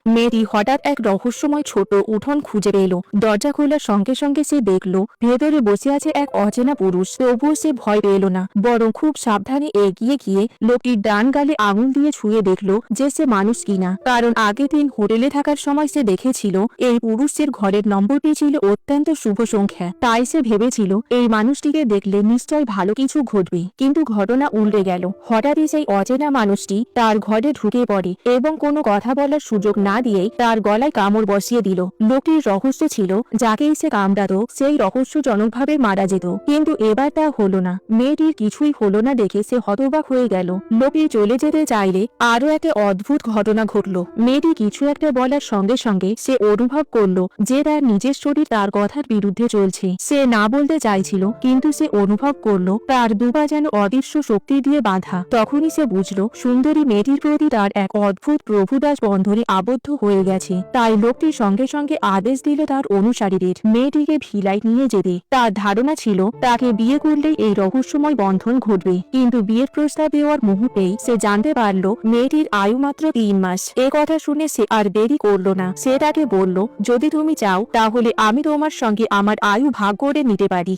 মেয়েটি হঠাৎ এক রহস্যময় ছোট উঠোন খুঁজে পেল। দরজা খোলার সঙ্গে সঙ্গে সে দেখল ভেতরে বসে আছে এক অচেনা পুরুষ। তবুও সে ভয় পেল না, বরং খুব সাবধানে এগিয়ে গিয়ে লোকটির ডান গালে আঙুল দিয়ে ছুঁয়ে দেখল যে সে মানুষ কিনা। কারণ আগের দিন হোটেলে থাকার সময় সে দেখেছিল এই পুরুষের ঘরের নম্বরটি ছিল অত্যন্ত শুভ সংখ্যা। তাই সে ভেবেছিল এই মানুষটিকে দেখলে নিশ্চয় ভালো কিছু ঘটবে। কিন্তু ঘটনা উল্টে গেল। হঠাৎই সেই অচেনা মানুষটি তার ঘরে ঢুকে পড়ে এবং কোনো কথা বলার সুযোগ না দিয়েই তার গলায় কামড় বসিয়ে দিল। লোকটির রহস্য ছিল যাকেই সে কামড়াতো সেই রহস্যজনকভাবে মারা যেত। কিন্তু এবার তা হলো না। মেয়েটির কিছুই হলো না দেখে সে হতবাক হয়ে গেল। লোকটি চলে যেতে চাইলে আরো একটা অদ্ভুত ঘটনা ঘটল। মেয়েটি কিছু একটা বলার সঙ্গে সঙ্গে সে অনুভব করলো যে তার নিজের শরীর তার কথার বিরুদ্ধে চলছে। সে না বলতে চাইছিল, কিন্তু সে অনুভব করলো তার দুপা যেন অদৃশ্য শক্তি দিয়ে বাঁধা। তখনই সে বুঝলো সুন্দরী মেয়েটির প্রতি তার এক অদ্ভুত প্রভুদাস বন্ধনে আবদ্ধ হয়ে গেছে। তাই লোকটি সঙ্গে সঙ্গে আদেশ দিল তার অনুসারীদের মেয়েটিকে ভিলায় নিয়ে যেতে। তার ধারণা ছিল তাকে বিয়ে করলেই এই রহস্যময় বন্ধন ঘটবে। কিন্তু বিয়ের প্রস্তাব দেওয়ার মুহূর্তেই সে জানতে পারল মেয়েটির আয়ু মাত্র 3 মাস। এ কথা শুনে সে আর দেরি করল না। সে তাকে বলল, যদি তুমি চাও তাহলে আমি তোমার সঙ্গে আমার আয়ু ভাগ করে নিতে পারি।